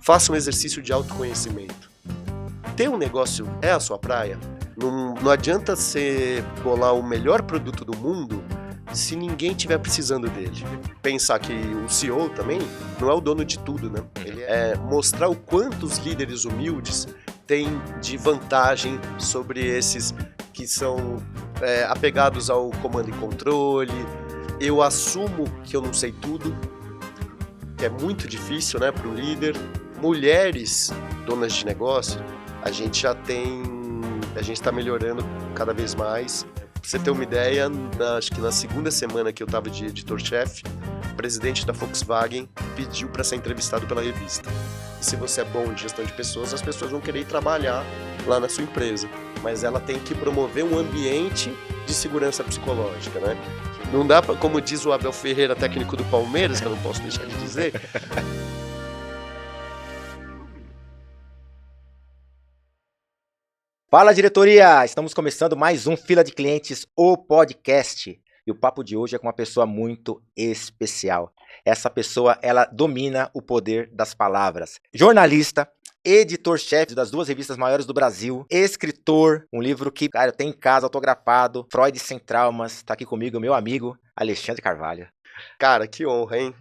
faça um exercício de autoconhecimento. Ter um negócio é a sua praia? Não adianta você bolar o melhor produto do mundo se ninguém estiver precisando dele. Pensar que o CEO também não é o dono de tudo, né? Ele é mostrar o quanto os líderes humildes têm de vantagem sobre esses que são apegados ao comando e controle. Eu assumo que eu não sei tudo, que é muito difícil, né, para o líder. Mulheres donas de negócio, a gente está melhorando cada vez mais. Pra você ter uma ideia, acho que na segunda semana que eu estava de editor-chefe, o presidente da Volkswagen pediu para ser entrevistado pela revista. E se você é bom em gestão de pessoas, as pessoas vão querer ir trabalhar lá na sua empresa. Mas ela tem que promover um ambiente de segurança psicológica, né? Não dá para, como diz o Abel Ferreira, técnico do Palmeiras, que eu não posso deixar de dizer... Fala, diretoria! Estamos começando mais um Fila de Clientes, o podcast. E o papo de hoje é com uma pessoa muito especial. Essa pessoa, ela domina o poder das palavras. Jornalista, editor-chefe das 2 revistas maiores do Brasil, escritor, um livro que, cara, eu tenho em casa autografado, Freud Sem Traumas. Tá aqui comigo meu amigo Alexandre Carvalho. Cara, que honra, hein?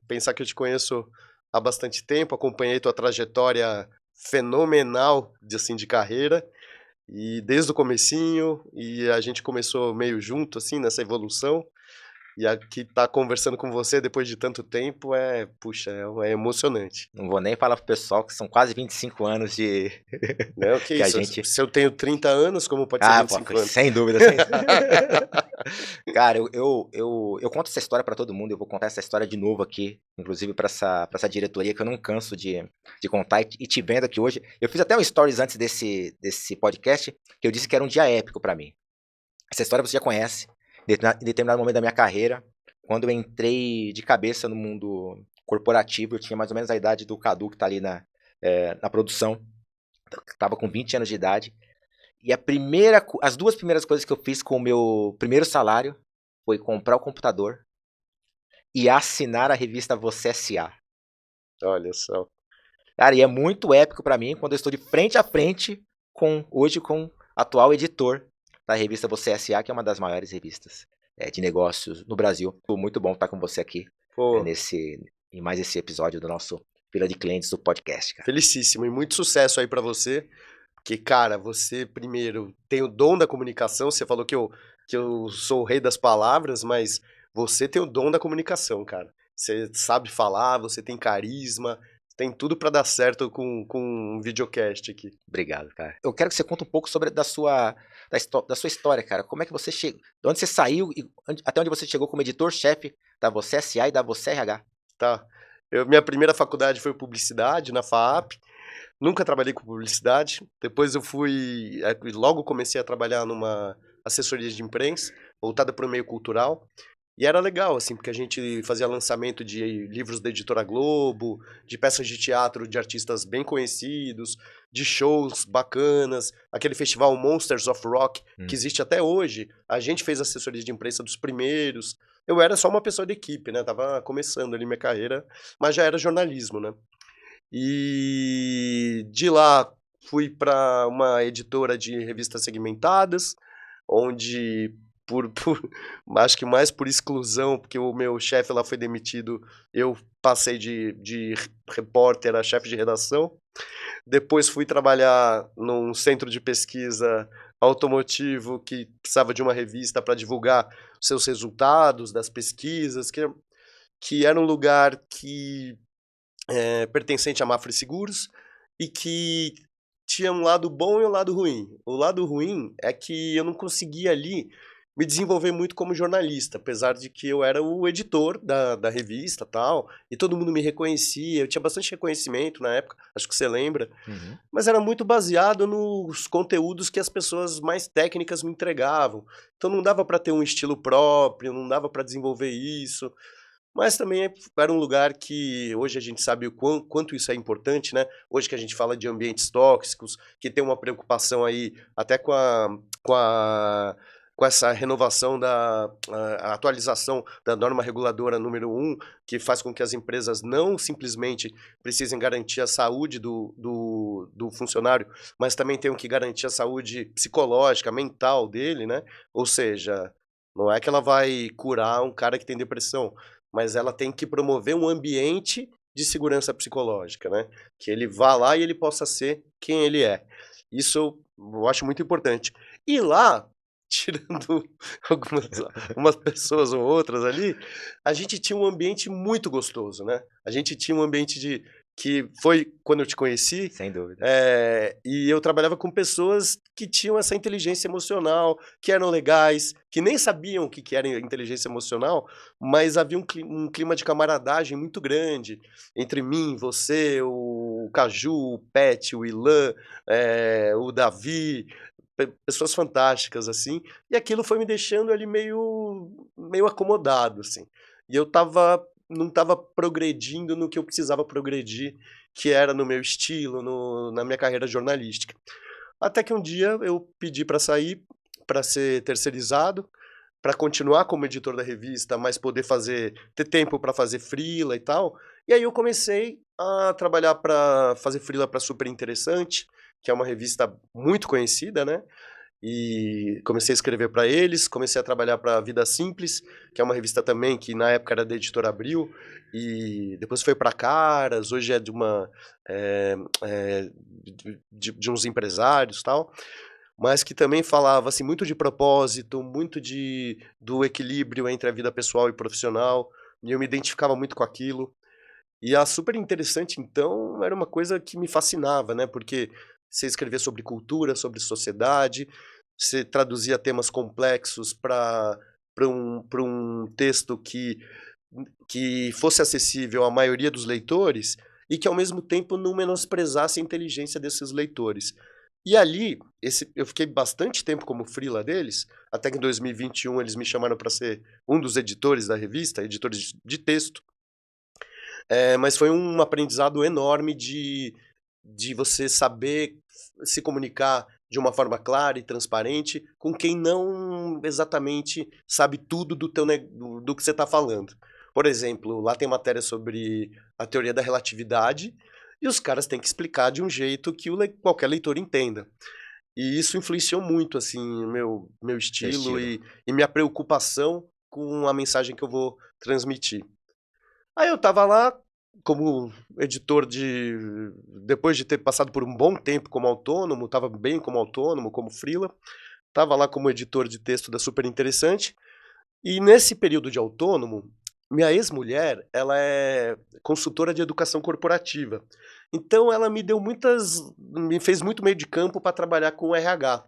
Pensar que eu te conheço há bastante tempo, acompanhei tua trajetória fenomenal de carreira, e desde o comecinho, e a gente começou meio junto, assim, nessa evolução, e aqui tá conversando com você depois de tanto tempo, é emocionante. Não vou nem falar pro pessoal que são quase 25 anos de... Não, que isso, a gente... se eu tenho 30 anos, como pode ser 25 anos? Sem dúvida, sem dúvida. Cara, eu conto essa história pra todo mundo, eu vou contar essa história de novo aqui, inclusive pra essa diretoria que eu não canso de contar, e te vendo aqui hoje. Eu fiz até um stories antes desse podcast, que eu disse que era um dia épico pra mim. Essa história você já conhece, em determinado momento da minha carreira, quando eu entrei de cabeça no mundo corporativo, eu tinha mais ou menos a idade do Cadu, que tá ali na produção, tava com 20 anos de idade. E as 2 primeiras coisas que eu fiz com o meu primeiro salário foi comprar o computador e assinar a revista Você S.A. Olha só. Cara, e é muito épico pra mim quando eu estou de frente a frente hoje com o atual editor da revista Você S.A., que é uma das maiores revistas de negócios no Brasil. Muito bom estar com você aqui em mais esse episódio do nosso Fila de Clientes do podcast, cara. Felicíssimo e muito sucesso aí pra você. Porque, cara, você primeiro tem o dom da comunicação, você falou que eu sou o rei das palavras, mas você tem o dom da comunicação, cara. Você sabe falar, você tem carisma, tem tudo pra dar certo com um videocast aqui. Obrigado, cara. Eu quero que você conte um pouco sobre da sua história, cara. Como é que você chegou, de onde você saiu e até onde você chegou como editor-chefe da Você S.A. e da Você RH. Tá. Minha primeira faculdade foi publicidade na FAAP. Nunca trabalhei com publicidade. Depois logo comecei a trabalhar numa assessoria de imprensa, voltada para o meio cultural. E era legal, assim, porque a gente fazia lançamento de livros da Editora Globo, de peças de teatro de artistas bem conhecidos, de shows bacanas, aquele festival Monsters of Rock, que existe até hoje. A gente fez assessoria de imprensa dos primeiros. Eu era só uma pessoa de equipe, né? Tava começando ali minha carreira, mas já era jornalismo, né? E de lá fui para uma editora de revistas segmentadas, onde acho que mais por exclusão, porque o meu chefe lá foi demitido, eu passei de repórter a chefe de redação. Depois fui trabalhar num centro de pesquisa automotivo que precisava de uma revista para divulgar os seus resultados das pesquisas, que era um lugar que pertencente à Mafra Seguros, e que tinha um lado bom e um lado ruim. O lado ruim é que eu não conseguia ali me desenvolver muito como jornalista, apesar de que eu era o editor da revista tal, e todo mundo me reconhecia, eu tinha bastante reconhecimento na época, acho que você lembra, mas era muito baseado nos conteúdos que as pessoas mais técnicas me entregavam, então não dava para ter um estilo próprio, não dava para desenvolver isso. Mas também era um lugar que hoje a gente sabe o quanto isso é importante, né? Hoje que a gente fala de ambientes tóxicos, que tem uma preocupação aí até com a com essa renovação a atualização da norma reguladora número 1, que faz com que as empresas não simplesmente precisem garantir a saúde do funcionário, mas também tenham que garantir a saúde psicológica, mental dele, né? Ou seja, não é que ela vai curar um cara que tem depressão, mas ela tem que promover um ambiente de segurança psicológica, né? Que ele vá lá e ele possa ser quem ele é. Isso eu acho muito importante. E lá, tirando algumas pessoas ou outras ali, a gente tinha um ambiente muito gostoso, né? A gente tinha um ambiente que foi quando eu te conheci, Sem dúvida. e eu trabalhava com pessoas que tinham essa inteligência emocional, que eram legais, que nem sabiam o que era inteligência emocional, mas havia um clima de camaradagem muito grande entre mim, você, o Caju, o Pet, o Ilan, o Davi, pessoas fantásticas, assim, e aquilo foi me deixando ali meio acomodado, assim. E eu não estava progredindo no que eu precisava progredir, que era no meu estilo, na minha carreira jornalística. Até que um dia eu pedi para sair, para ser terceirizado, para continuar como editor da revista, mas poder ter tempo para fazer freela e tal. E aí eu comecei a trabalhar para fazer freela para Super Interessante, que é uma revista muito conhecida, né? E comecei a escrever para eles, comecei a trabalhar para Vida Simples, que é uma revista também que na época era da Editora Abril, e depois foi para Caras, hoje é de de uns empresários e tal, mas que também falava assim, muito de propósito, muito do equilíbrio entre a vida pessoal e profissional, e eu me identificava muito com aquilo. E a Super Interessante, então, era uma coisa que me fascinava, né? Porque você escrevia sobre cultura, sobre sociedade, você traduzia temas complexos para um texto que fosse acessível à maioria dos leitores e que, ao mesmo tempo, não menosprezasse a inteligência desses leitores. E ali, eu fiquei bastante tempo como freela deles, até que em 2021 eles me chamaram para ser um dos editores da revista, editores de texto. Mas foi um aprendizado enorme de você saber se comunicar de uma forma clara e transparente com quem não exatamente sabe tudo do que você está falando. Por exemplo, lá tem matéria sobre a teoria da relatividade e os caras têm que explicar de um jeito que qualquer leitor entenda. E isso influenciou muito assim meu Seu estilo estilo. e minha preocupação com a mensagem que eu vou transmitir. Aí eu tava lá como editor depois de ter passado por um bom tempo como autônomo, tava bem como autônomo, como freela, tava lá como editor de texto da Super Interessante, e nesse período de autônomo, minha ex-mulher, ela é consultora de educação corporativa. Então ela me fez muito meio de campo para trabalhar com RH,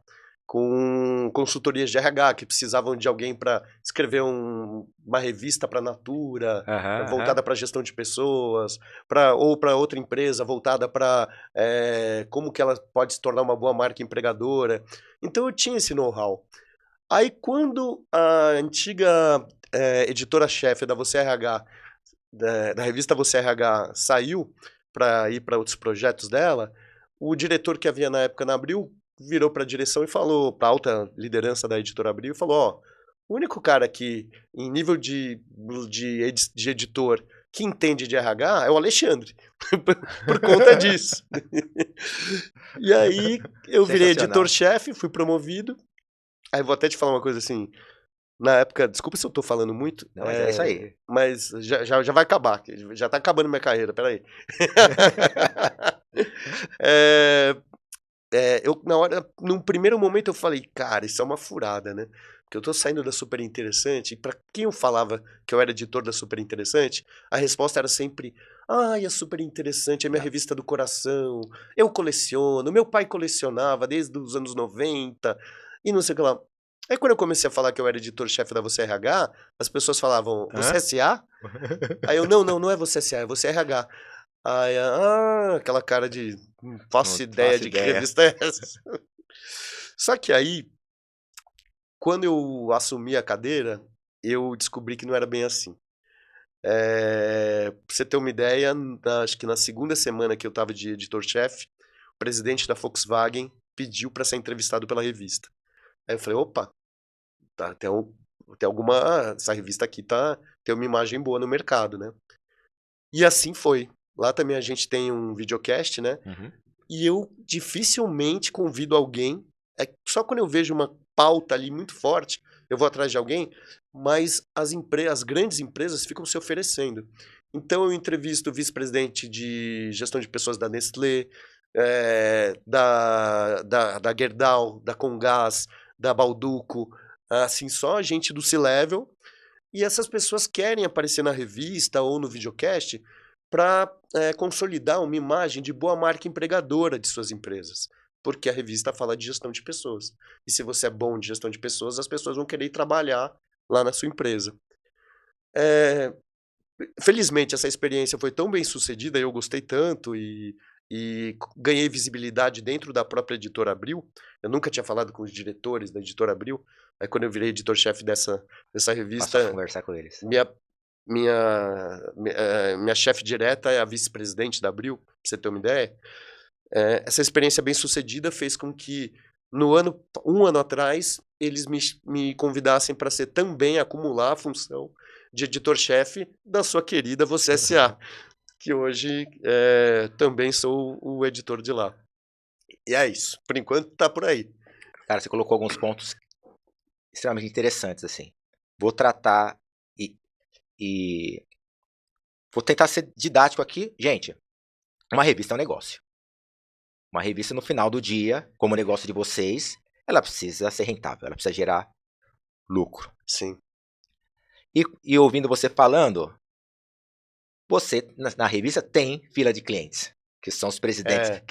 com consultorias de RH que precisavam de alguém para escrever uma revista para a Natura, Aham, aham. voltada para gestão de pessoas, ou para outra empresa voltada para como que ela pode se tornar uma boa marca empregadora. Então eu tinha esse know-how. Aí quando a antiga editora-chefe da Você RH, da revista Você RH, saiu para ir para outros projetos dela, o diretor que havia na época na Abril virou para a direção e falou, para a alta liderança da editora Abril, e falou, ó, o único cara que, em nível de editor, que entende de RH é o Alexandre, por conta disso. E aí eu virei Sensacional. editor-chefe, fui promovido. Aí vou até te falar uma coisa assim, na época, desculpa se eu tô falando muito, Não, mas é isso aí. mas já vai acabar, que já tá acabando minha carreira, peraí. É, eu, num primeiro momento eu falei, cara, isso é uma furada, né? Porque eu tô saindo da Super Interessante, e pra quem eu falava que eu era editor da Super Interessante, a resposta era sempre, ai, é Super Interessante, é minha Não, revista do coração, eu coleciono, meu pai colecionava desde os anos 90, e não sei o que lá. Aí quando eu comecei a falar que eu era editor-chefe da Você RH, as pessoas falavam, você é hã? SA? Aí eu, não é Você SA, é Você RH. Aí, aquela cara de não Não faço ideia faço de que ideia. revista é essa. Só que aí, quando eu assumi a cadeira, eu descobri que não era bem assim. Pra você ter uma ideia, acho que na segunda semana que eu estava de editor-chefe, o presidente da Volkswagen pediu para ser entrevistado pela revista. Aí eu falei, opa, tem alguma, essa revista aqui tem uma imagem boa no mercado, né? E assim foi. Lá também a gente tem um videocast, né? Uhum. E eu dificilmente convido alguém, só quando eu vejo uma pauta ali muito forte, eu vou atrás de alguém, mas as grandes empresas ficam se oferecendo. Então eu entrevisto o vice-presidente de gestão de pessoas da Nestlé, da Gerdau, da Comgás, da Bauducco, assim, só gente do C-Level, e essas pessoas querem aparecer na revista ou no videocast para consolidar uma imagem de boa marca empregadora de suas empresas. Porque a revista fala de gestão de pessoas. E se você é bom de gestão de pessoas, as pessoas vão querer ir trabalhar lá na sua empresa. Felizmente, essa experiência foi tão bem sucedida, eu gostei tanto e ganhei visibilidade dentro da própria Editora Abril. Eu nunca tinha falado com os diretores da Editora Abril. Aí quando eu virei editor-chefe dessa Passou a revista, conversar com eles. minha chefe direta é a vice-presidente da Abril, pra você ter uma ideia. Essa experiência bem sucedida fez com que, um ano atrás, eles me convidassem para ser também acumular a função de editor-chefe da sua querida Você S.A., que hoje também sou o editor de lá. E é isso. Por enquanto, tá por aí. Cara, você colocou alguns pontos extremamente interessantes, assim. Vou tratar e vou tentar ser didático aqui. Gente, uma revista é um negócio. Uma revista, no final do dia, como o negócio de vocês, ela precisa ser rentável, ela precisa gerar lucro. Sim. E ouvindo você falando, você, na revista, tem fila de clientes, que são os presidentes,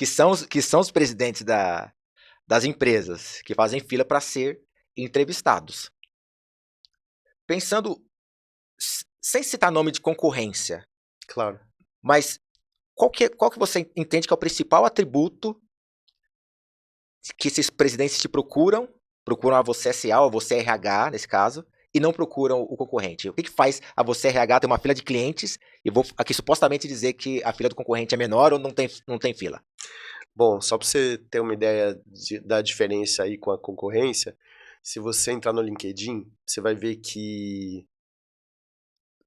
que são os presidentes das empresas, que fazem fila para ser entrevistados. Pensando, sem citar nome de concorrência, Claro. mas qual que você entende que é o principal atributo que esses presidentes te procuram a Você SA ou a Você RH, nesse caso, e não procuram o concorrente? O que faz a Você RH ter uma fila de clientes e vou aqui supostamente dizer que a fila do concorrente é menor ou não tem fila? Bom, só para você ter uma ideia da diferença aí com a concorrência, se você entrar no LinkedIn, você vai ver que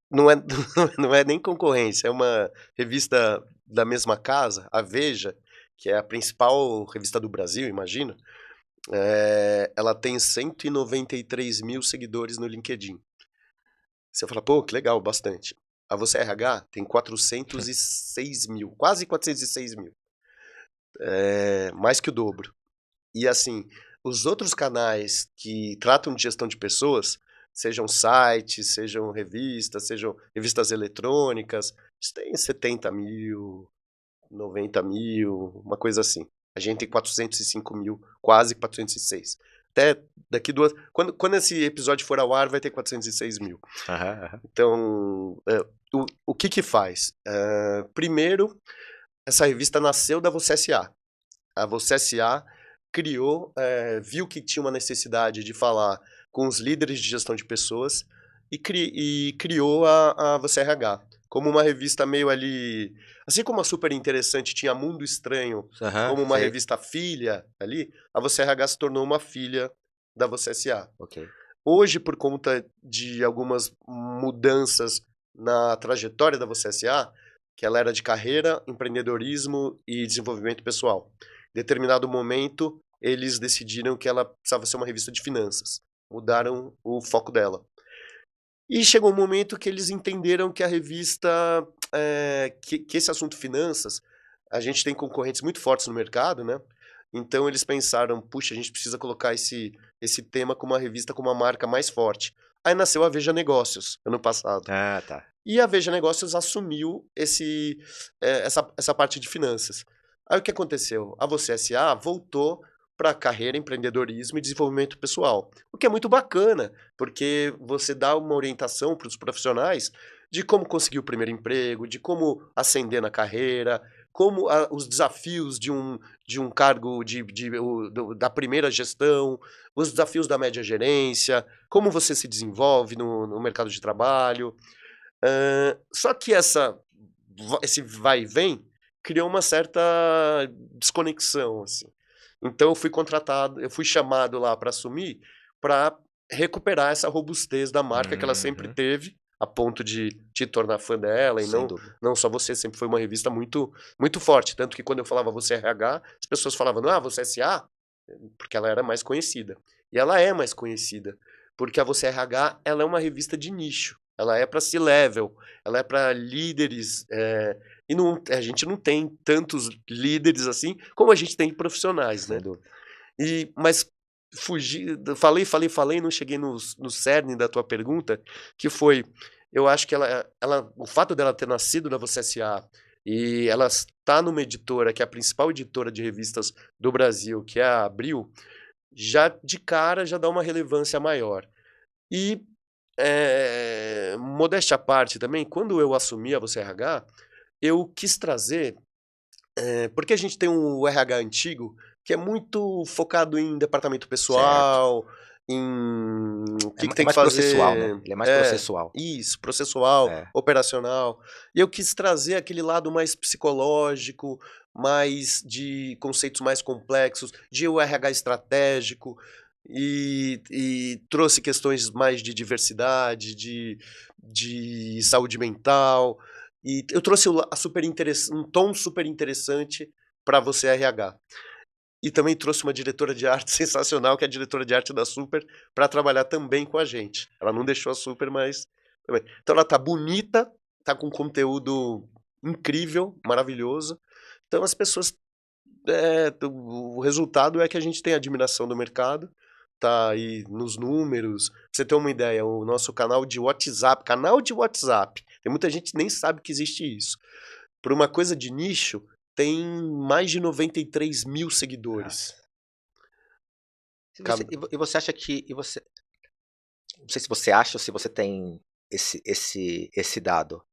não é, não é nem concorrência, é uma revista da mesma casa, a Veja, que é a principal revista do Brasil, imagina, ela tem 193 mil seguidores no LinkedIn. Você fala, pô, que legal, bastante. A Você RH tem 406 mil, quase 406 mil. Mais que o dobro. E assim, os outros canais que tratam de gestão de pessoas, sejam sites, sejam revistas eletrônicas, isso tem 70 mil, 90 mil, uma coisa assim. A gente tem 405 mil, quase 406. Até daqui quando esse episódio for ao ar, vai ter 406 mil. Então, o que faz? Primeiro, essa revista nasceu da Você S.A. A Você S.A. criou, viu que tinha uma necessidade de falar com os líderes de gestão de pessoas e criou a Você RH como uma revista meio ali, assim como a Super Interessante tinha Mundo Estranho como uma revista filha ali, a Você RH se tornou uma filha da Você S.A. Ok. Hoje, por conta de algumas mudanças na trajetória da Você S.A., que ela era de carreira, empreendedorismo e desenvolvimento pessoal. Em determinado momento, eles decidiram que ela precisava ser uma revista de finanças. Mudaram o foco dela. E chegou um momento que eles entenderam que a revista, que esse assunto finanças, a gente tem concorrentes muito fortes no mercado, né? Então eles pensaram, puxa, a gente precisa colocar esse tema como uma revista com uma marca mais forte. Aí nasceu a Veja Negócios, ano passado. Ah, tá. E a Veja Negócios assumiu essa parte de finanças. Aí o que aconteceu? A Você S.A. voltou para carreira, empreendedorismo e desenvolvimento pessoal. O que é muito bacana, porque você dá uma orientação para os profissionais de como conseguir o primeiro emprego, de como ascender na carreira, como os desafios de um cargo da primeira gestão, os desafios da média gerência, como você se desenvolve no mercado de trabalho. Só que esse vai e vem criou uma certa desconexão, assim. Então eu fui chamado lá para assumir, para recuperar essa robustez da marca que ela sempre Uhum. teve, a ponto de te tornar fã dela, e Sem dúvida. não só você, sempre foi uma revista muito muito forte, tanto que quando eu falava Você é RH, as pessoas falavam: "Ah, Você é SA?", porque ela era mais conhecida. E ela é mais conhecida, porque a Você é RH, ela é uma revista de nicho, ela é para C-level, ela é para líderes, e não a gente não tem tantos líderes assim, como a gente tem profissionais, Sem né. dúvida. Mas falei, não cheguei no cerne da tua pergunta, que foi, eu acho que ela o fato dela ter nascido na Você S.A. e ela está numa editora que é a principal editora de revistas do Brasil, que é a Abril, já de cara já dá uma relevância maior. E, modéstia à parte também, quando eu assumi a Você RH, eu quis trazer porque a gente tem um RH antigo que é muito focado em departamento Certo. pessoal, em o É que ma que é tem que mais processual, né, fazer ele é mais processual. isso, processual, É. operacional. E eu quis trazer aquele lado mais psicológico, mais de conceitos mais complexos, de o RH estratégico, e trouxe questões mais de diversidade, de saúde mental, e eu trouxe um tom super interessante para Você RH. E também trouxe uma diretora de arte sensacional, que é a diretora de arte da Super, para trabalhar também com a gente. Ela não deixou a Super, mas também. Então ela tá bonita, tá com conteúdo incrível, maravilhoso. Então as pessoas, o resultado é que a gente tem admiração do mercado, tá aí nos números. Pra você ter uma ideia, o nosso canal de WhatsApp, tem muita gente que nem sabe que existe isso. Por uma coisa de nicho, tem mais de 93.000 seguidores. Nossa. Se você Cab e você acha que não sei se você acha ou se você tem esse dado.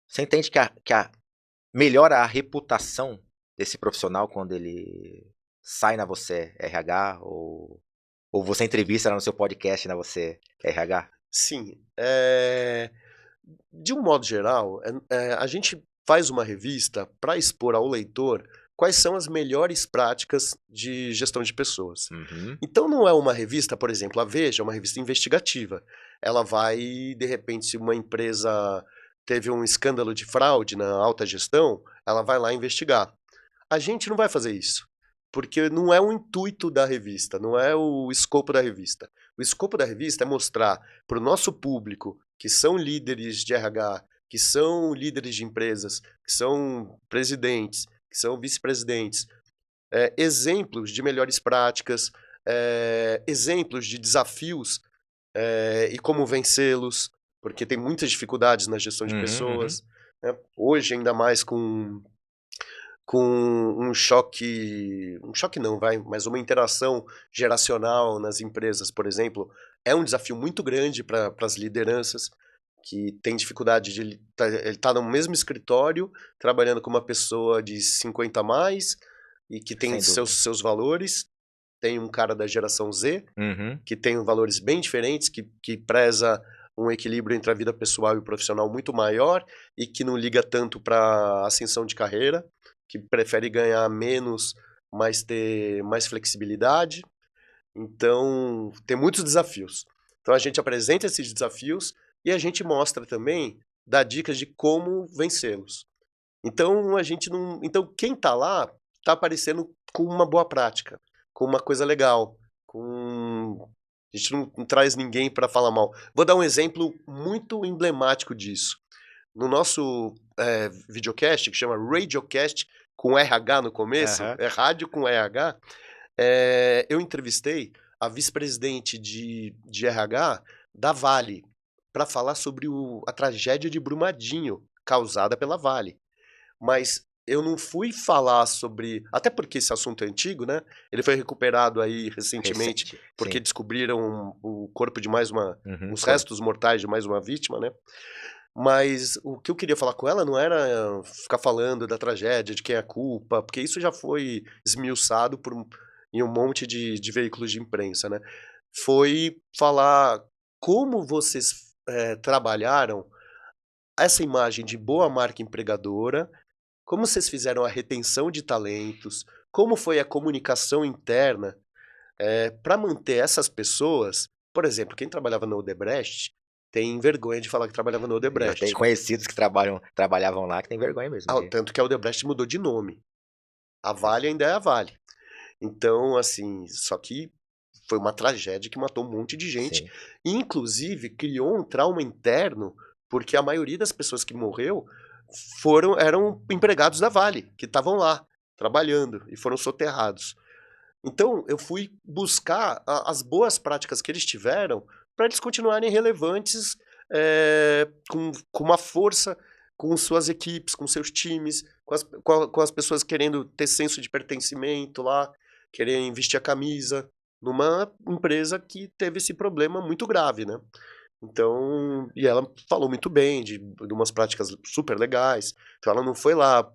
Você entende que a melhora a reputação desse profissional quando ele sai na Você RH ou você entrevista lá no seu podcast na Você RH? Sim, de um modo geral, a gente faz uma revista para expor ao leitor quais são as melhores práticas de gestão de pessoas. Uhum. Então não é uma revista, por exemplo, a Veja é uma revista investigativa. Ela vai, de repente, se uma empresa teve um escândalo de fraude na alta gestão, ela vai lá investigar. A gente não vai fazer isso, porque não é o intuito da revista, não é o escopo da revista. O escopo da revista é mostrar para o nosso público, que são líderes de RH, que são líderes de empresas, que são presidentes, que são vice-presidentes, exemplos de melhores práticas, exemplos de desafios, e como vencê-los, porque tem muitas dificuldades na gestão de Uhum, uhum. pessoas, né? Hoje, ainda mais com um choque não, vai, mas uma interação geracional nas empresas, por exemplo, é um desafio muito grande para as lideranças que têm dificuldade de ele tá no mesmo escritório, trabalhando com uma pessoa de 50 a mais e que tem Sem dúvida. seus valores. Tem um cara da geração Z, Uhum. que tem valores bem diferentes, que preza um equilíbrio entre a vida pessoal e o profissional muito maior e que não liga tanto para ascensão de carreira, que prefere ganhar menos, mas ter mais flexibilidade. Então, tem muitos desafios. Então a gente apresenta esses desafios e a gente mostra também, dá dicas de como vencê-los. Então a gente não, então quem está lá está aparecendo com uma boa prática, com uma coisa legal, com a gente não traz ninguém para falar mal. Vou dar um exemplo muito emblemático disso. No nosso videocast, que chama Radiocast, com RH no começo, Aham. é rádio com RH, eu entrevistei a vice-presidente de RH da Vale para falar sobre a tragédia de Brumadinho causada pela Vale. Mas eu não fui falar sobre, até porque esse assunto é antigo, né, ele foi recuperado aí recentemente, Recente, porque sim. descobriram o corpo de mais uma Uhum, os correto. restos mortais de mais uma vítima, né. Mas o que eu queria falar com ela não era ficar falando da tragédia, de quem é a culpa, porque isso já foi esmiuçado em um monte de veículos de imprensa, né. Foi falar como vocês, trabalharam essa imagem de boa marca empregadora, como vocês fizeram a retenção de talentos, como foi a comunicação interna, para manter essas pessoas Por exemplo, quem trabalhava no Odebrecht tem vergonha de falar que trabalhava no Eu tenho Odebrecht. conhecidos que trabalhavam lá que tem vergonha mesmo de... Tanto que a Odebrecht mudou de nome. A Vale ainda é a Vale. Então, assim, só que foi uma tragédia que matou um monte de gente. Sim. E, inclusive, criou um trauma interno, porque a maioria das pessoas que morreu eram empregados da Vale, que estavam lá, trabalhando, e foram soterrados. Então, eu fui buscar as boas práticas que eles tiveram para eles continuarem relevantes, com uma força, com suas equipes, com seus times, com as pessoas querendo ter senso de pertencimento lá, querendo vestir a camisa, numa empresa que teve esse problema muito grave, né? Então, e ela falou muito bem de umas práticas super legais. Então, ela não foi lá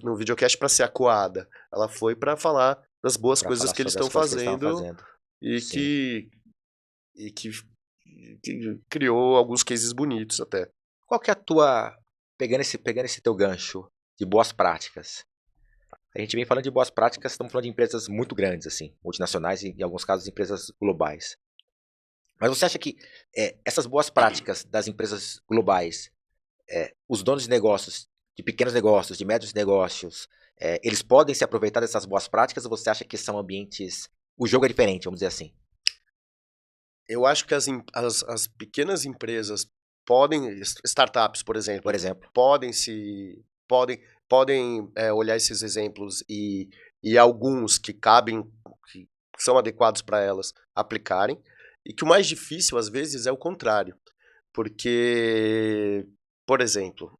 no videocast para ser acuada. Ela foi para falar das boas Para coisas falar que eles sobre as estão coisas que eles estavam fazendo fazendo. e Sim. que criou alguns cases bonitos até. Qual que é a tua... Pegando esse teu gancho de boas práticas. A gente vem falando de boas práticas, estamos falando de empresas muito grandes, assim, multinacionais e, em alguns casos, empresas globais. Mas você acha que essas boas práticas das empresas globais, os donos de negócios, de pequenos negócios, de médios negócios, eles podem se aproveitar dessas boas práticas ou você acha que são ambientes... O jogo é diferente, vamos dizer assim. Eu acho que as pequenas empresas podem, startups, por exemplo, podem olhar esses exemplos e alguns que cabem, que são adequados para elas, aplicarem. E que o mais difícil, às vezes, é o contrário. Porque, por exemplo,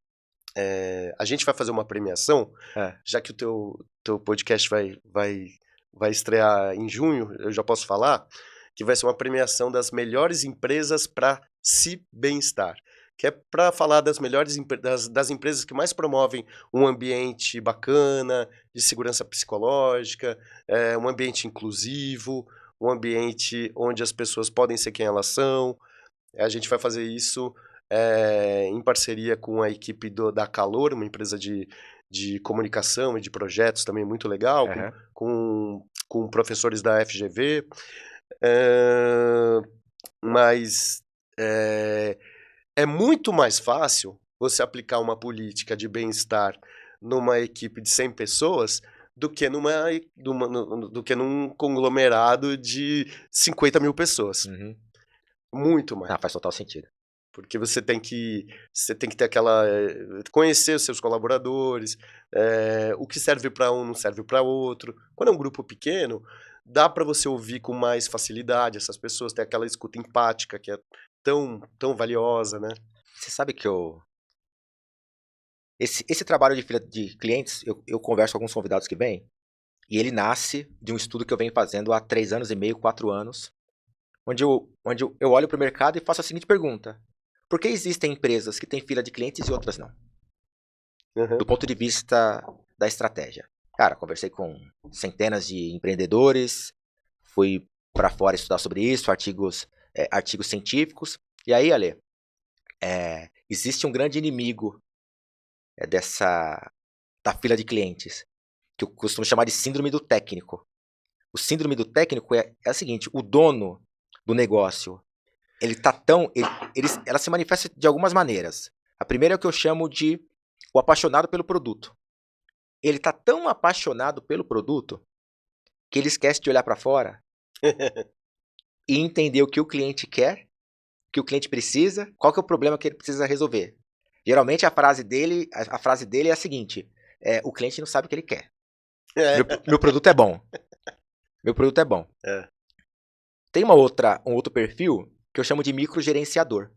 a gente vai fazer uma premiação, já que o teu podcast vai estrear em junho, eu já posso falar, que vai ser uma premiação das melhores empresas para se bem-estar. Que é para falar das melhores das empresas que mais promovem um ambiente bacana, de segurança psicológica, um ambiente inclusivo, um ambiente onde as pessoas podem ser quem elas são. A gente vai fazer isso em parceria com a equipe da Calor, uma empresa de comunicação e de projetos também muito legal, com professores da FGV. Mas é muito mais fácil você aplicar uma política de bem-estar numa equipe de 100 pessoas do que num conglomerado de 50 mil pessoas. Uhum. Muito mais. Faz total sentido. Porque você tem que ter aquela... conhecer os seus colaboradores, o que serve para um não serve para outro. Quando é um grupo pequeno, dá para você ouvir com mais facilidade essas pessoas, ter aquela escuta empática que é tão, tão valiosa, né? Você sabe que esse trabalho de clientes, eu converso com alguns convidados que vêm, e ele nasce de um estudo que eu venho fazendo há 3 anos e meio, 4 anos, onde eu olho para o mercado e faço a seguinte pergunta: por que existem empresas que têm fila de clientes e outras não? Do ponto de vista da estratégia. Cara, conversei com centenas de empreendedores, fui para fora estudar sobre isso, artigos científicos, e aí, Ale, existe um grande inimigo da fila de clientes, que eu costumo chamar de síndrome do técnico. O síndrome do técnico é o seguinte: o dono do negócio, ela se manifesta de algumas maneiras. A primeira é o que eu chamo de o apaixonado pelo produto. Ele está tão apaixonado pelo produto que ele esquece de olhar para fora e entender o que o cliente quer, o que o cliente precisa, qual que é o problema que ele precisa resolver. Geralmente a frase dele é a seguinte: o cliente não sabe o que ele quer. Meu produto é bom. Meu produto é bom. Tem um outro perfil que eu chamo de microgerenciador.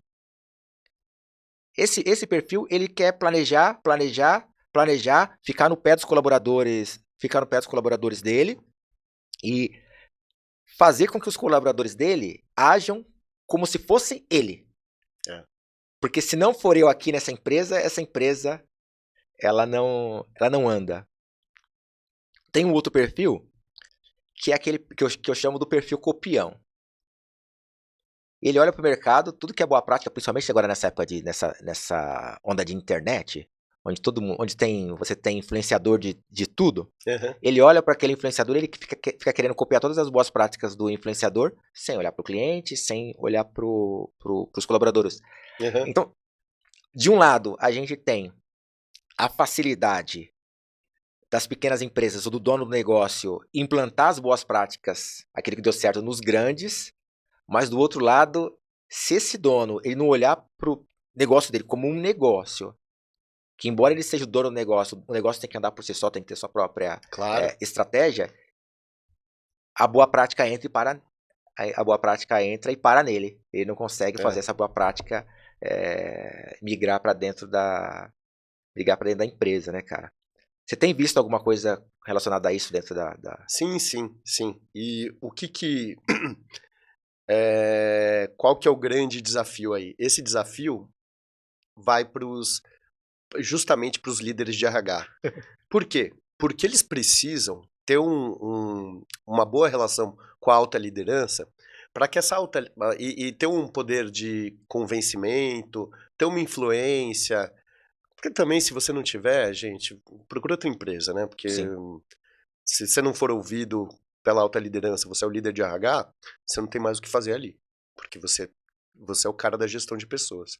Esse perfil, ele quer planejar, ficar no pé dos colaboradores dele e fazer com que os colaboradores dele ajam como se fosse ele. Porque se não for eu aqui nessa empresa, essa empresa ela não anda. Tem um outro perfil que é aquele que eu chamo do perfil copião. Ele olha para o mercado, tudo que é boa prática, principalmente agora nessa época nessa onda de internet, onde todo mundo, você tem influenciador de tudo, Aham. ele olha para aquele influenciador, ele fica querendo copiar todas as boas práticas do influenciador, sem olhar para o cliente, sem olhar para os colaboradores. Aham. Então, de um lado, a gente tem a facilidade das pequenas empresas ou do dono do negócio implantar as boas práticas, aquele que deu certo nos grandes, mas do outro lado, se esse dono ele não olhar para o negócio dele como um negócio, que embora ele seja o dono do negócio, o negócio tem que andar por si só, tem que ter sua própria Claro. estratégia, a boa prática entra e para nele. Ele não consegue fazer essa boa prática migrar para dentro da empresa, né, cara? Você tem visto alguma coisa relacionada a isso dentro da... Sim, sim, sim. E o que qual que é o grande desafio aí? Esse desafio vai justamente para os líderes de RH. Por quê? Porque eles precisam ter uma boa relação com a alta liderança para que essa alta... E ter um poder de convencimento, ter uma influência. Porque também, se você não tiver, gente, procura outra empresa, né? Porque Sim. se você não for ouvido pela alta liderança, você é o líder de RH, você não tem mais o que fazer ali. Porque você é o cara da gestão de pessoas.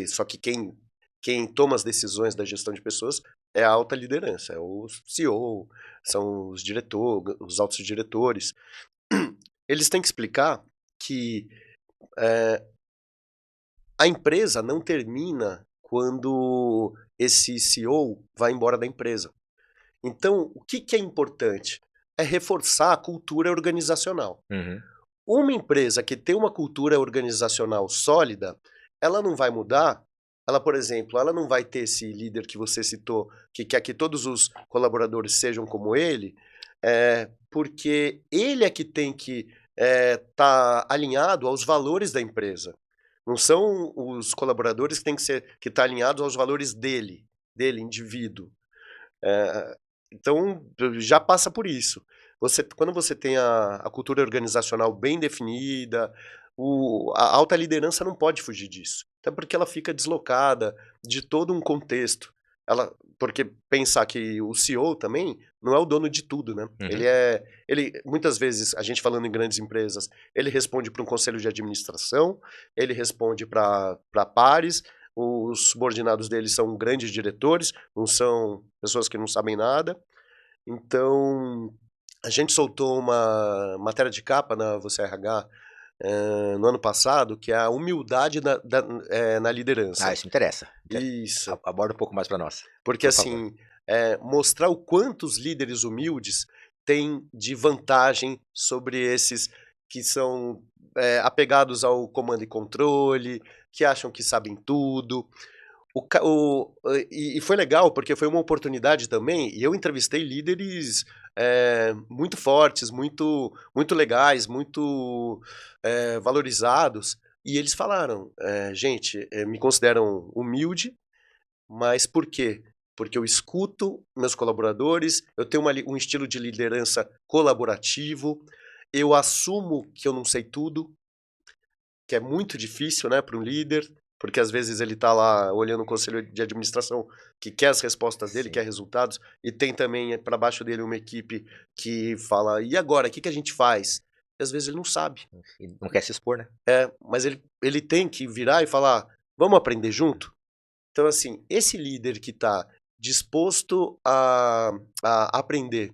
Só que quem toma as decisões da gestão de pessoas é a alta liderança, é o CEO, são os diretores, os altos diretores. Eles têm que explicar que a empresa não termina quando esse CEO vai embora da empresa. Então, o que é importante? É reforçar a cultura organizacional. Uhum. Uma empresa que tem uma cultura organizacional sólida, ela não vai mudar. Ela, por exemplo, ela não vai ter esse líder que você citou, que quer que todos os colaboradores sejam como ele, porque ele é que tem que estar alinhado aos valores da empresa. Não são os colaboradores que têm que estar alinhados aos valores dele, indivíduo. Então, já passa por isso. Quando você tem a cultura organizacional bem definida, a alta liderança não pode fugir disso. Até porque ela fica deslocada de todo um contexto. Porque pensar que o CEO também não é o dono de tudo, né? Uhum. Muitas vezes, a gente falando em grandes empresas, ele responde para um conselho de administração, ele responde para pares, os subordinados dele são grandes diretores, não são pessoas que não sabem nada. Então, a gente soltou uma matéria de capa na Você RH no ano passado, que é a humildade na liderança. Isso me interessa. Isso. Aborda um pouco mais para nós, Porque, por favor. assim, mostrar o quanto os líderes humildes têm de vantagem sobre esses que são apegados ao comando e controle, que acham que sabem tudo. E foi legal, porque foi uma oportunidade também, e eu entrevistei líderes muito fortes, muito, muito legais, muito valorizados, e eles falaram, gente, me consideram humilde, mas por quê? Porque eu escuto meus colaboradores, eu tenho um estilo de liderança colaborativo, eu assumo que eu não sei tudo, que é muito difícil, né, para um líder, porque às vezes ele está lá olhando o conselho de administração que quer as respostas dele, Sim. quer resultados, e tem também para baixo dele uma equipe que fala, e agora, o que a gente faz? E às vezes ele não sabe. E não quer se expor, né? Mas ele tem que virar e falar, vamos aprender junto? Então, assim, esse líder que está disposto a aprender,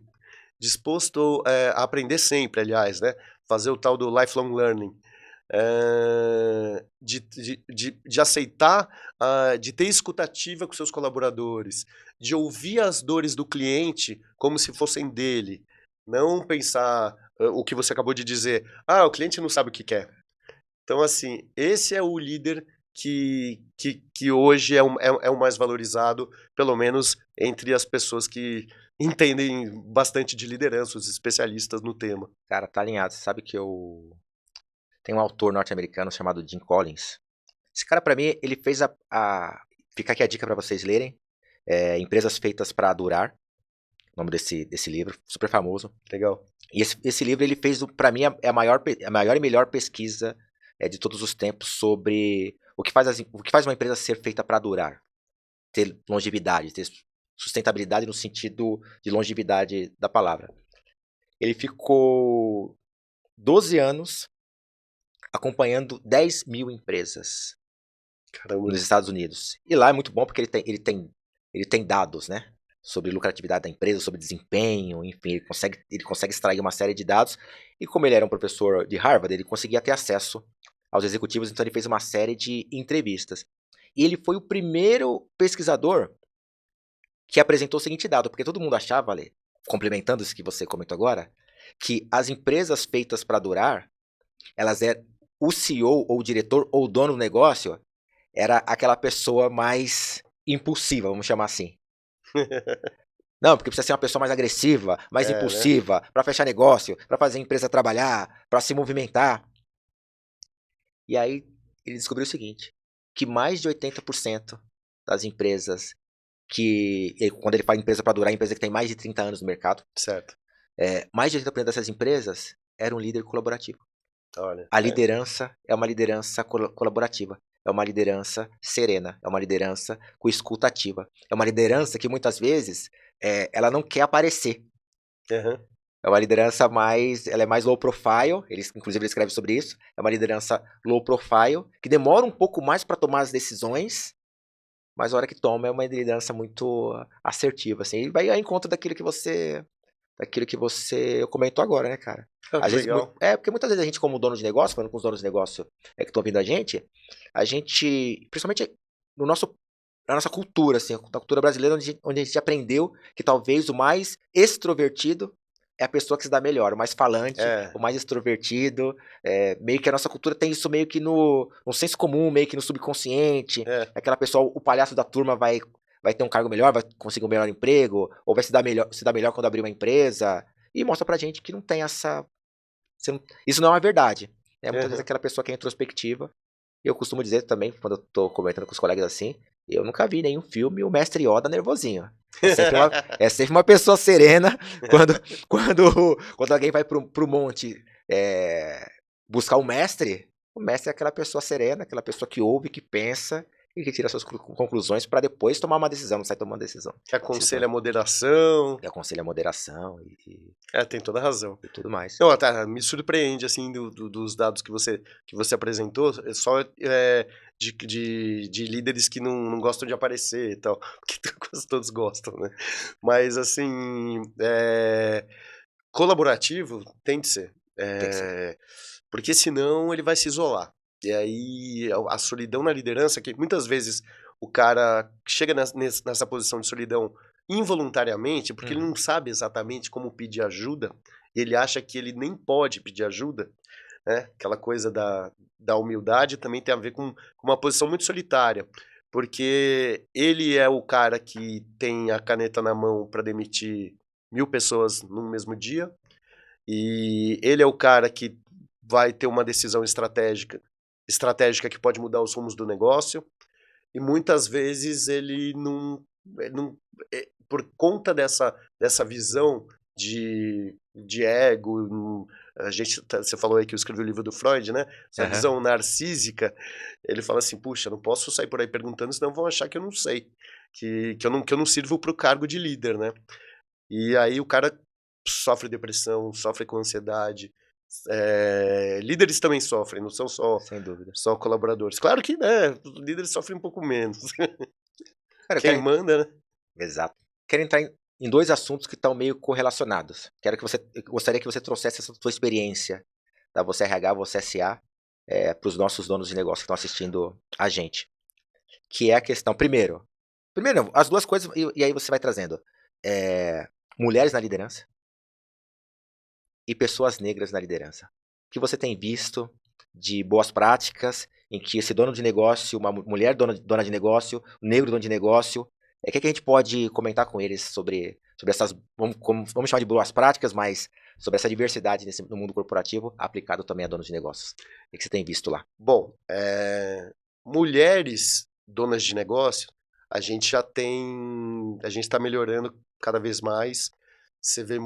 disposto a aprender sempre, aliás, né? Fazer o tal do lifelong learning, de aceitar, de ter escutativa com seus colaboradores, de ouvir as dores do cliente como se fossem dele, não pensar o que você acabou de dizer, o cliente não sabe o que quer. Então, assim, esse é o líder que hoje é o mais valorizado, pelo menos entre as pessoas que entendem bastante de liderança, os especialistas no tema. Cara, tá alinhado. Você sabe que tem um autor norte-americano chamado Jim Collins. Esse cara, pra mim, ele fez Fica aqui a dica pra vocês lerem. Empresas Feitas para Durar. O nome desse livro, super famoso. Legal. E esse livro, ele fez, pra mim, a maior e melhor pesquisa de todos os tempos sobre o que faz uma empresa ser feita para durar. ter longevidade, ter sustentabilidade no sentido de longevidade da palavra. Ele ficou 12 anos acompanhando 10 mil empresas Caramba. nos Estados Unidos. E lá é muito bom porque ele tem dados, né? Sobre lucratividade da empresa, sobre desempenho, enfim, ele consegue extrair uma série de dados. E como ele era um professor de Harvard, ele conseguia ter acesso aos executivos, então ele fez uma série de entrevistas. E ele foi o primeiro pesquisador que apresentou o seguinte dado, porque todo mundo achava, Ale, complementando isso que você comentou agora, que as empresas feitas para durar, elas eram o CEO ou o diretor ou o dono do negócio era aquela pessoa mais impulsiva, vamos chamar assim. Não, porque precisa ser uma pessoa mais agressiva, mais Né? impulsiva, para fechar negócio, para fazer a empresa trabalhar, para se movimentar. E aí ele descobriu o seguinte, que mais de 80% das empresas quando ele fala empresa para durar, empresa que tem mais de 30 anos no mercado, Certo. mais de 80% dessas empresas eram um líder colaborativo. Olha. A liderança é uma liderança colaborativa. É uma liderança serena. É uma liderança com escuta ativa. É uma liderança que muitas vezes ela não quer aparecer. Uhum. É uma liderança ela é mais low profile. Inclusive ele escreve sobre isso. É uma liderança low profile que demora um pouco mais para tomar as decisões, mas a hora que toma é uma liderança muito assertiva, assim. E vai ao encontro daquilo que você comentou agora, né, cara? Ah, Às que vezes, legal. porque muitas vezes a gente, como dono de negócio, falando com os donos de negócio que estão vindo a gente, principalmente na nossa cultura, assim, na cultura brasileira, onde a gente aprendeu que talvez o mais extrovertido é a pessoa que se dá melhor, o mais falante, É. o mais extrovertido, meio que a nossa cultura tem isso meio que no senso comum, meio que no subconsciente, É. aquela pessoa, o palhaço da turma vai ter um cargo melhor, vai conseguir um melhor emprego, ou vai se dar melhor quando abrir uma empresa, e mostra pra gente que não tem isso não é uma verdade. Muitas vezes Uhum. aquela pessoa que é introspectiva, e eu costumo dizer também, quando eu tô comentando com os colegas assim, eu nunca vi nenhum filme o mestre Yoda nervosinho. É sempre uma pessoa serena quando alguém vai pro monte buscar o mestre é aquela pessoa serena, aquela pessoa que ouve, que pensa e que tira suas conclusões para depois tomar uma decisão, não sai tomando Que decisão. aconselha a moderação. E aconselha a moderação Tem toda a razão. e tudo mais. Não, tá, me surpreende, assim, dos dados que você apresentou, só de líderes que não gostam de aparecer e tal, porque quase todos gostam, né? Mas, assim, colaborativo tem de ser, Tem que ser. porque senão ele vai se isolar. E aí a solidão na liderança, que muitas vezes o cara chega nessa posição de solidão involuntariamente, porque ele Uhum. não sabe exatamente como pedir ajuda, e ele acha que ele nem pode pedir ajuda, né? Aquela coisa da humildade também tem a ver com uma posição muito solitária, porque ele é o cara que tem a caneta na mão para demitir 1000 pessoas no mesmo dia, e ele é o cara que vai ter uma decisão estratégica que pode mudar os rumos do negócio, e muitas vezes ele não por conta dessa visão de ego, você falou aí que eu escrevi o livro do Freud, né? Essa Aham. visão narcísica, ele fala assim, puxa, não posso sair por aí perguntando, senão vão achar que eu não sei, que eu não sirvo para o cargo de líder, né? E aí o cara sofre depressão, sofre com ansiedade. Líderes também sofrem, não são Sem dúvida. só colaboradores. Claro que, né, os líderes sofrem um pouco menos. Cara, eu Quem quero. manda, né? Exato. Quero entrar em dois assuntos que estão meio correlacionados. Eu gostaria que você trouxesse essa sua experiência da Você RH, Você SA, para os nossos donos de negócio que estão assistindo a gente. Que é a questão, primeiro não, as duas coisas, e aí você vai trazendo. Mulheres na liderança e pessoas negras na liderança. O que você tem visto de boas práticas em que esse dono de negócio, uma mulher dona de negócio, um negro dono de negócio, o que a gente pode comentar com eles sobre essas, vamos chamar de boas práticas, mas sobre essa diversidade no mundo corporativo aplicado também a donos de negócios? O que você tem visto lá? Bom, mulheres donas de negócio, a gente está melhorando cada vez mais. Você vê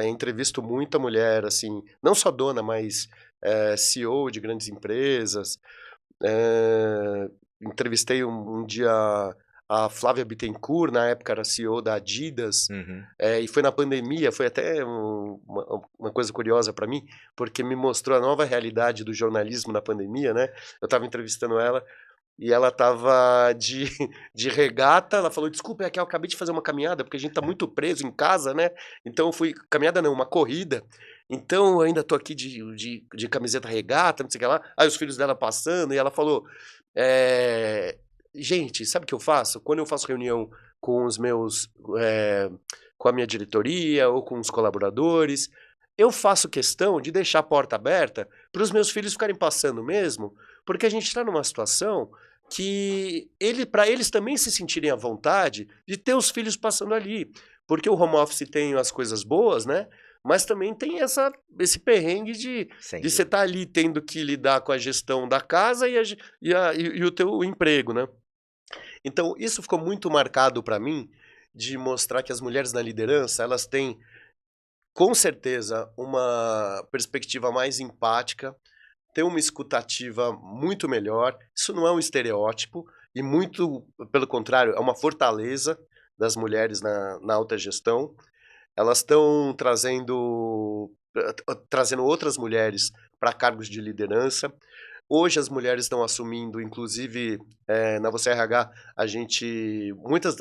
entrevisto muita mulher, assim, não só dona, mas CEO de grandes empresas. Entrevistei um dia a Flávia Bittencourt, na época era CEO da Adidas, Uhum. e foi na pandemia, foi até uma coisa curiosa para mim, porque me mostrou a nova realidade do jornalismo na pandemia, né? Eu estava entrevistando ela e ela estava de regata, ela falou, desculpa, é que eu acabei de fazer uma caminhada, porque a gente tá muito preso em casa, né? Então eu fui, caminhada não, uma corrida, então eu ainda tô aqui de camiseta regata, não sei o que lá. Aí os filhos dela passando, e ela falou, é, gente, sabe o que eu faço? Quando eu faço reunião com os meus, é, com a minha diretoria ou com os colaboradores, eu faço questão de deixar a porta aberta para os meus filhos ficarem passando mesmo, porque a gente está numa situação que para eles também se sentirem à vontade de ter os filhos passando ali, porque o home office tem as coisas boas, né? Mas também tem esse perrengue Sem de você dúvida. estar ali tendo que lidar com a gestão da casa e o teu emprego, né? Então, isso ficou muito marcado para mim de mostrar que as mulheres na liderança, elas têm, com certeza, uma perspectiva mais empática, têm uma escutativa muito melhor. Isso não é um estereótipo e muito, pelo contrário, é uma fortaleza das mulheres na alta gestão. Elas estão trazendo outras mulheres para cargos de liderança. Hoje as mulheres estão assumindo, inclusive, na Você RH, a gente, muitas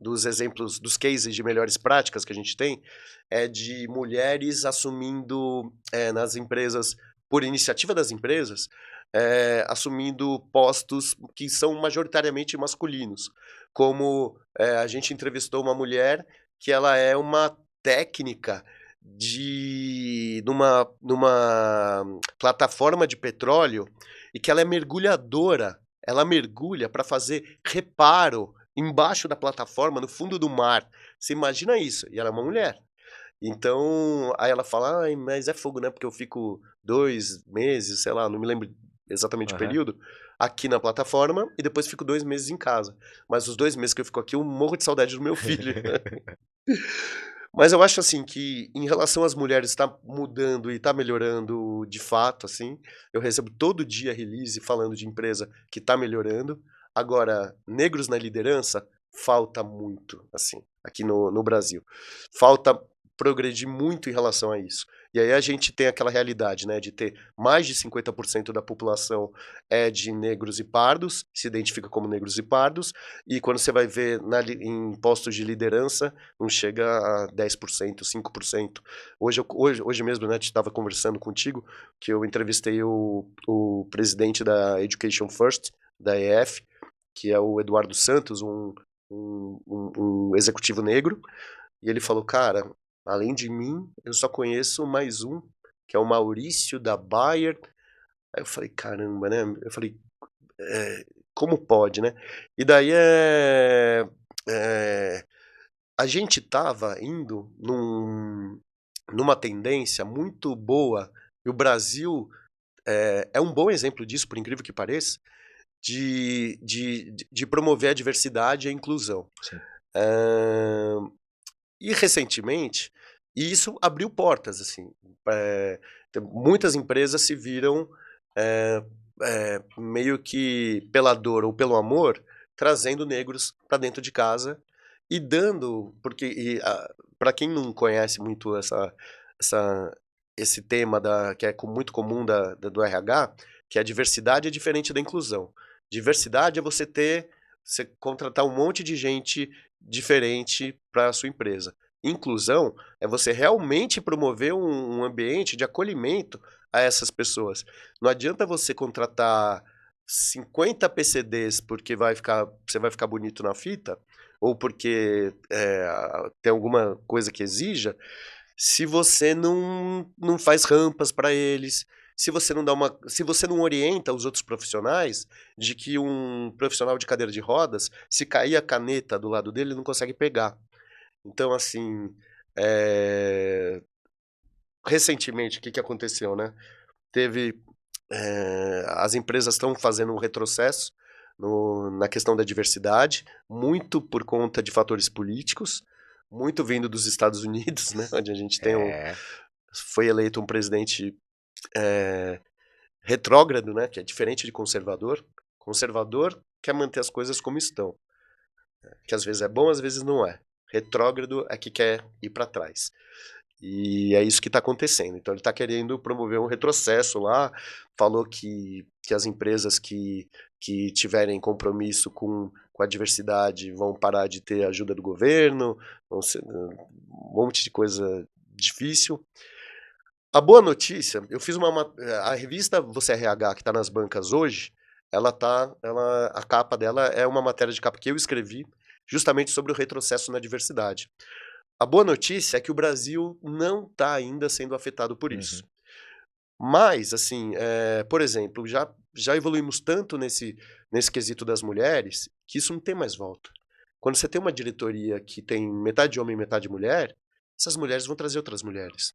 dos exemplos, dos cases de melhores práticas que a gente tem, é de mulheres assumindo nas empresas, por iniciativa das empresas, assumindo postos que são majoritariamente masculinos. Como a gente entrevistou uma mulher que ela é uma técnica numa plataforma de petróleo e que ela é mergulhadora. Ela mergulha para fazer reparo embaixo da plataforma, no fundo do mar. Você imagina isso? E ela é uma mulher. Então, aí ela fala, ai, mas é fogo, né? Porque eu fico 2 meses, sei lá, não me lembro exatamente o Aham. período, aqui na plataforma e depois fico 2 meses em casa. Mas os 2 meses que eu fico aqui, eu morro de saudade do meu filho. Mas eu acho assim que em relação às mulheres está mudando e está melhorando de fato, assim. Eu recebo todo dia release falando de empresa que está melhorando. Agora, negros na liderança, falta muito, assim, aqui no Brasil. Falta progredir muito em relação a isso. E aí a gente tem aquela realidade, né, de ter mais de 50% da população de negros e pardos, se identifica como negros e pardos, e quando você vai ver em postos de liderança, não chega a 10%, 5%. Hoje mesmo, né, estava conversando contigo, que eu entrevistei o presidente da Education First, da EF, que é o Eduardo Santos, um executivo negro, e ele falou, cara, além de mim, eu só conheço mais um, que é o Maurício da Bayer. Aí eu falei, caramba, né? Eu falei, é, como pode, né? E daí é, a gente estava indo numa tendência muito boa, e o Brasil é um bom exemplo disso, por incrível que pareça, de promover a diversidade e a inclusão. Sim. E recentemente, isso abriu portas, assim. Muitas empresas se viram eh, meio que pela dor ou pelo amor, trazendo negros para dentro de casa e dando, porque para quem não conhece muito essa, esse tema que é muito comum do RH, que a diversidade é diferente da inclusão. Diversidade é você contratar um monte de gente diferente para a sua empresa. Inclusão é você realmente promover um ambiente de acolhimento a essas pessoas. Não adianta você contratar 50 PCDs porque você vai ficar bonito na fita, ou porque tem alguma coisa que exija, se você não faz rampas para eles, se você não orienta os outros profissionais de que um profissional de cadeira de rodas, se cair a caneta do lado dele, ele não consegue pegar. Então, assim, recentemente, o que aconteceu, né? Teve. As empresas estão fazendo um retrocesso na questão da diversidade, muito por conta de fatores políticos, muito vindo dos Estados Unidos, né? Onde a gente É. foi eleito um presidente é, retrógrado, né? Que é diferente de conservador. Conservador quer manter as coisas como estão. Que às vezes é bom, às vezes não é. Retrógrado é que quer ir para trás. E é isso que está acontecendo. Então ele está querendo promover um retrocesso lá, falou que as empresas que tiverem compromisso com a diversidade vão parar de ter ajuda do governo, vão ser um monte de coisa difícil. A boa notícia, eu fiz a revista Você RH, que está nas bancas hoje, a capa dela é uma matéria de capa que eu escrevi, justamente sobre o retrocesso na diversidade. A boa notícia é que o Brasil não está ainda sendo afetado por isso. Uhum. Mas, assim, por exemplo, já evoluímos tanto nesse quesito das mulheres que isso não tem mais volta. Quando você tem uma diretoria que tem metade homem e metade mulher, essas mulheres vão trazer outras mulheres.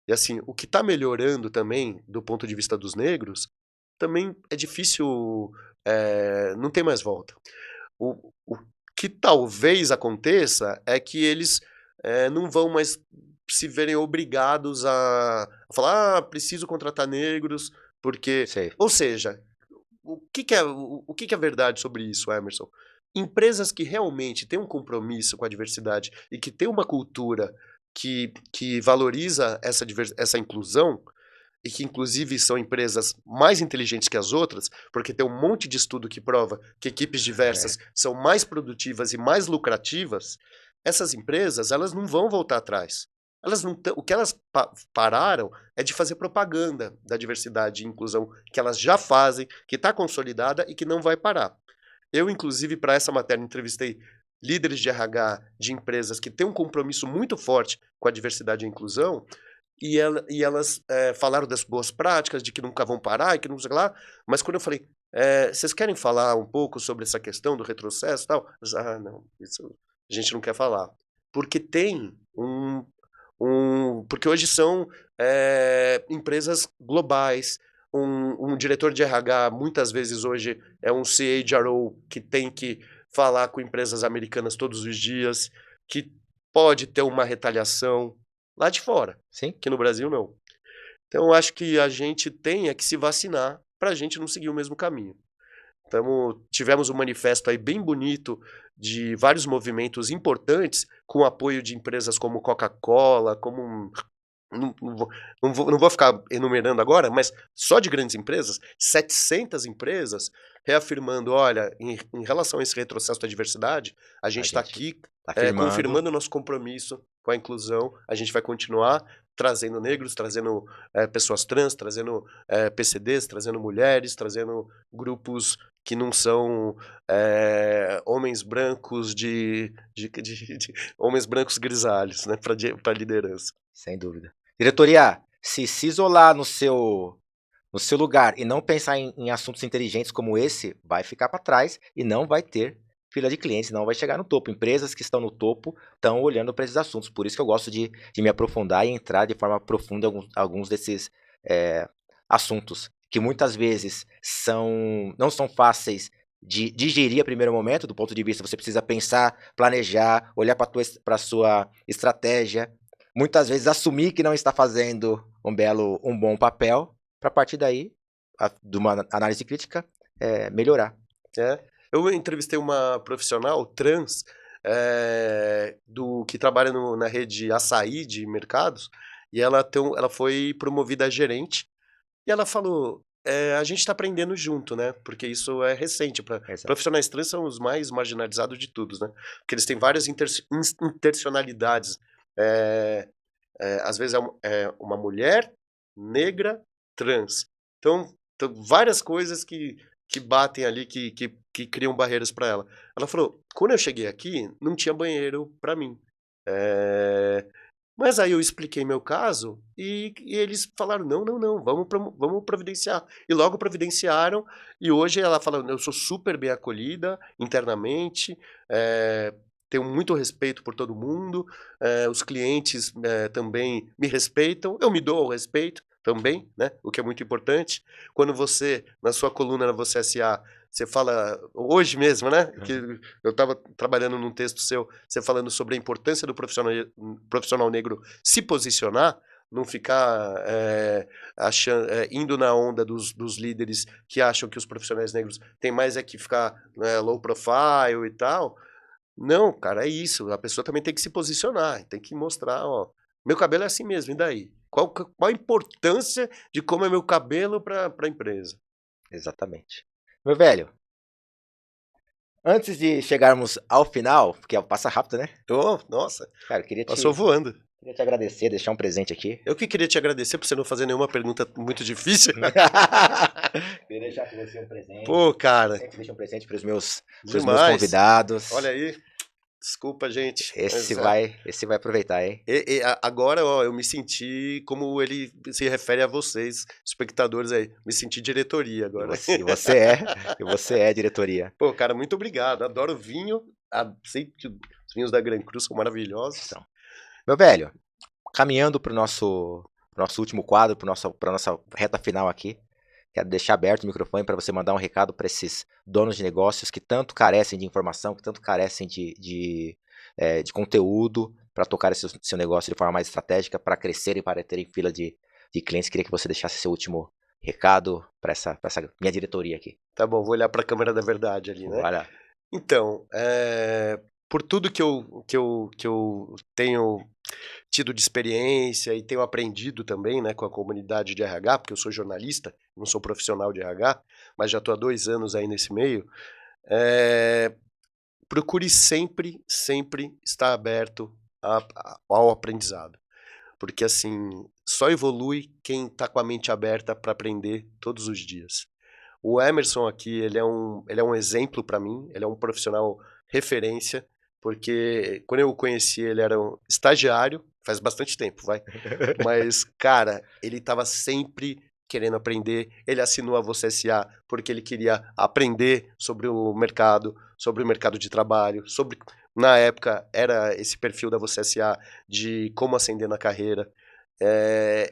E assim, o que está melhorando também, do ponto de vista dos negros, também é difícil, não tem mais volta. O que talvez aconteça é que eles não vão mais se verem obrigados a falar, preciso contratar negros, porque. Sei. Ou seja, o que é verdade sobre isso, Emerson? Empresas que realmente têm um compromisso com a diversidade e que têm uma cultura que valoriza essa inclusão, e que inclusive são empresas mais inteligentes que as outras, porque tem um monte de estudo que prova que equipes diversas É, são mais produtivas e mais lucrativas, essas empresas elas não vão voltar atrás. Elas não o que elas pararam é de fazer propaganda da diversidade e inclusão que elas já fazem, que está consolidada e que não vai parar. Eu, inclusive, para essa matéria, entrevistei líderes de RH de empresas que têm um compromisso muito forte com a diversidade e a inclusão, e elas falaram das boas práticas, de que nunca vão parar e que não sei lá, mas quando eu falei, vocês querem falar um pouco sobre essa questão do retrocesso e tal? Eles, não, isso a gente não quer falar. Porque tem porque hoje são empresas globais, um diretor de RH, muitas vezes hoje é um CHRO que tem que falar com empresas americanas todos os dias, que pode ter uma retaliação lá de fora, sim. que no Brasil não. Então eu acho que a gente tem que se vacinar para a gente não seguir o mesmo caminho. Tivemos um manifesto aí bem bonito de vários movimentos importantes, com apoio de empresas como Coca-Cola, como não vou ficar enumerando agora, mas só de grandes empresas, 700 empresas reafirmando, olha, em relação a esse retrocesso da diversidade, a A gente está gente aqui tá firmando. confirmando o nosso compromisso com a inclusão, a gente vai continuar trazendo negros, trazendo pessoas trans, trazendo PCDs, trazendo mulheres, trazendo grupos que não são homens brancos homens brancos grisalhos, né, para liderança. Sem dúvida. Diretoria, se isolar no seu lugar e não pensar em assuntos inteligentes como esse, vai ficar para trás e não vai ter fila de clientes, não vai chegar no topo. Empresas que estão no topo estão olhando para esses assuntos. Por isso que eu gosto de me aprofundar e entrar de forma profunda em alguns desses assuntos, que muitas vezes não são fáceis de digerir a primeiro momento, do ponto de vista você precisa pensar, planejar, olhar para a sua estratégia, muitas vezes assumir que não está fazendo um bom papel, para a partir daí, de uma análise crítica, melhorar. Eu entrevistei uma profissional trans que trabalha na rede Açaí de mercados, e ela foi promovida a gerente, e ela falou, a gente está aprendendo junto, né? Porque isso é recente. Exato. Profissionais trans são os mais marginalizados de todos, né? Porque eles têm várias intencionalidades. Às vezes é uma mulher negra trans. Então, várias coisas que batem ali, que criam barreiras para ela. Ela falou, quando eu cheguei aqui, não tinha banheiro para mim. Mas aí eu expliquei meu caso e eles falaram, não, vamos providenciar. E logo providenciaram, e hoje ela fala, eu sou super bem acolhida internamente, tenho muito respeito por todo mundo, os clientes também me respeitam, eu me dou o respeito também, né? O que é muito importante. Quando você, na sua coluna na Você SA, você fala, hoje mesmo, né? Que eu estava trabalhando num texto seu, você falando sobre a importância do profissional negro se posicionar, não ficar indo na onda dos líderes que acham que os profissionais negros têm mais que ficar low profile e tal. Não, cara, é isso. A pessoa também tem que se posicionar, tem que mostrar, ó, meu cabelo é assim mesmo, e daí? Qual a importância de como é meu cabelo para a empresa? Exatamente. Meu velho, antes de chegarmos ao final, porque passa rápido, né? Oh, nossa, Cara, eu passou voando. queria te agradecer, deixar um presente aqui. Eu que queria te agradecer por você não fazer nenhuma pergunta muito difícil. Queria deixar com você um presente. Pô, cara, Sempre deixo um presente para os meus demais. convidados. Olha aí. Desculpa, gente. Esse mas, vai aproveitar, hein? Agora, ó, eu me senti como ele se refere a vocês, espectadores aí. Me senti diretoria agora. E você é diretoria. Pô, cara, muito obrigado. Adoro vinho. Sei que os vinhos da Gran Cru são maravilhosos. Então, meu velho, caminhando para o nosso último quadro, para nossa reta final aqui, quero deixar aberto o microfone para você mandar um recado para esses donos de negócios que tanto carecem de informação, que tanto carecem de conteúdo para tocar esse seu negócio de forma mais estratégica, para crescerem, para terem fila de clientes. Queria que você deixasse seu último recado para essa minha diretoria aqui. Tá bom, vou olhar para a câmera da verdade ali, né? Olha. Então, por tudo que eu tenho tido de experiência e tenho aprendido também, né, com a comunidade de RH, porque eu sou jornalista, não sou profissional de RH, mas já estou há 2 anos aí nesse meio, procure sempre estar aberto ao aprendizado. Porque, assim, só evolui quem está com a mente aberta para aprender todos os dias. O Emerson aqui, ele é um exemplo para mim, ele é um profissional referência, porque quando eu o conheci, ele era um estagiário, faz bastante tempo, vai. Mas, cara, ele estava sempre querendo aprender, ele assinou a Você S.A. porque ele queria aprender sobre o mercado de trabalho, na época, era esse perfil da Você S.A. de como ascender na carreira.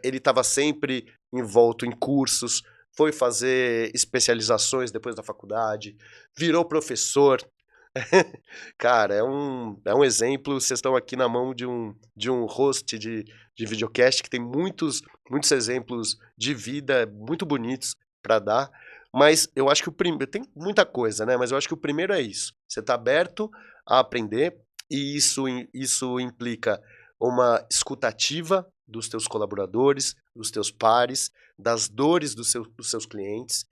Ele estava sempre envolto em cursos, foi fazer especializações depois da faculdade, virou professor. Cara, é um exemplo. Vocês estão aqui na mão de um host de videocast que tem muitos exemplos de vida muito bonitos para dar. Mas eu acho que o primeiro... Tem muita coisa, né? Mas eu acho que o primeiro é isso. Você está aberto a aprender e isso implica uma escutativa dos teus colaboradores, dos teus pares, das dores dos seus clientes.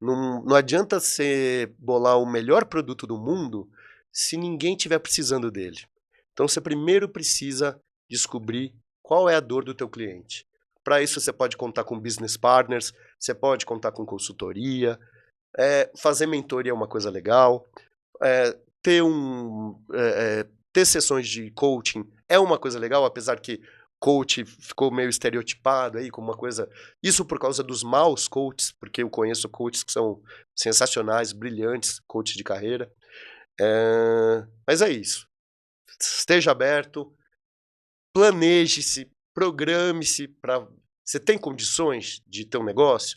Não adianta você bolar o melhor produto do mundo se ninguém estiver precisando dele. Então você primeiro precisa descobrir qual é a dor do teu cliente. Para isso você pode contar com business partners, você pode contar com consultoria, fazer mentoria é uma coisa legal, ter sessões de coaching é uma coisa legal, apesar que coach ficou meio estereotipado aí como uma coisa... Isso por causa dos maus coaches, porque eu conheço coaches que são sensacionais, brilhantes, coaches de carreira. Mas é isso. Esteja aberto, planeje-se, programe-se para... Você tem condições de ter um negócio?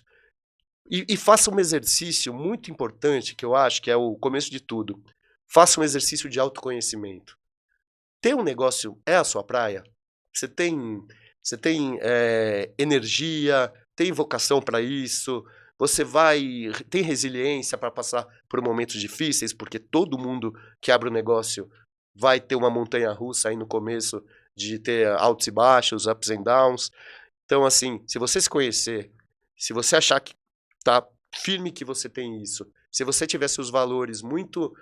E faça um exercício muito importante, que eu acho que é o começo de tudo. Faça um exercício de autoconhecimento. Ter um negócio é a sua praia? Você tem energia, tem vocação para isso, tem resiliência para passar por momentos difíceis, porque todo mundo que abre um negócio vai ter uma montanha-russa aí no começo, de ter altos e baixos, ups and downs. Então, assim, se você se conhecer, se você achar que tá firme que você tem isso, se você tiver seus valores muito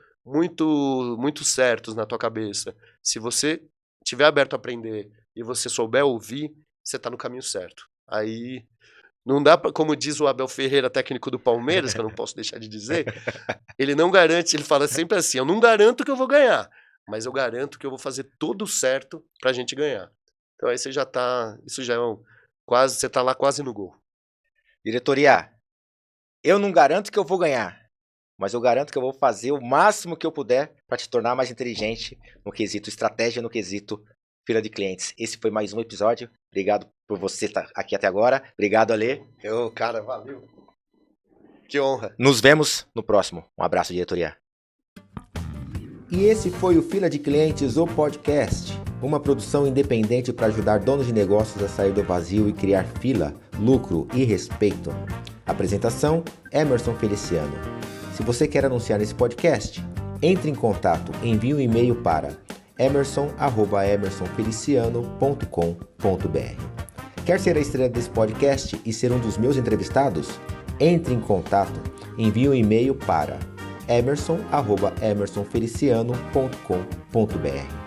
certos na tua cabeça, se você estiver aberto a aprender e você souber ouvir, você está no caminho certo. Aí não dá para, como diz o Abel Ferreira, técnico do Palmeiras, que eu não posso deixar de dizer, ele não garante, ele fala sempre assim, eu não garanto que eu vou ganhar, mas eu garanto que eu vou fazer tudo certo para a gente ganhar. Então aí você já está, isso já é quase, você está lá quase no gol. Diretoria, eu não garanto que eu vou ganhar, mas eu garanto que eu vou fazer o máximo que eu puder para te tornar mais inteligente no quesito estratégia, no quesito fila de clientes. Esse foi mais um episódio. Obrigado por você estar aqui até agora. Obrigado, Ale. Cara, valeu. Que honra. Nos vemos no próximo. Um abraço, diretoria. E esse foi o Fila de Clientes, o podcast. Uma produção independente para ajudar donos de negócios a sair do vazio e criar fila, lucro e respeito. Apresentação, Emerson Feliciano. Se você quer anunciar nesse podcast, Entre em contato, envie um e-mail para emerson@emersonfeliciano.com.br. Quer ser a estrela desse podcast e ser um dos meus entrevistados? Entre em contato, envie um e-mail para emerson@emersonfeliciano.com.br.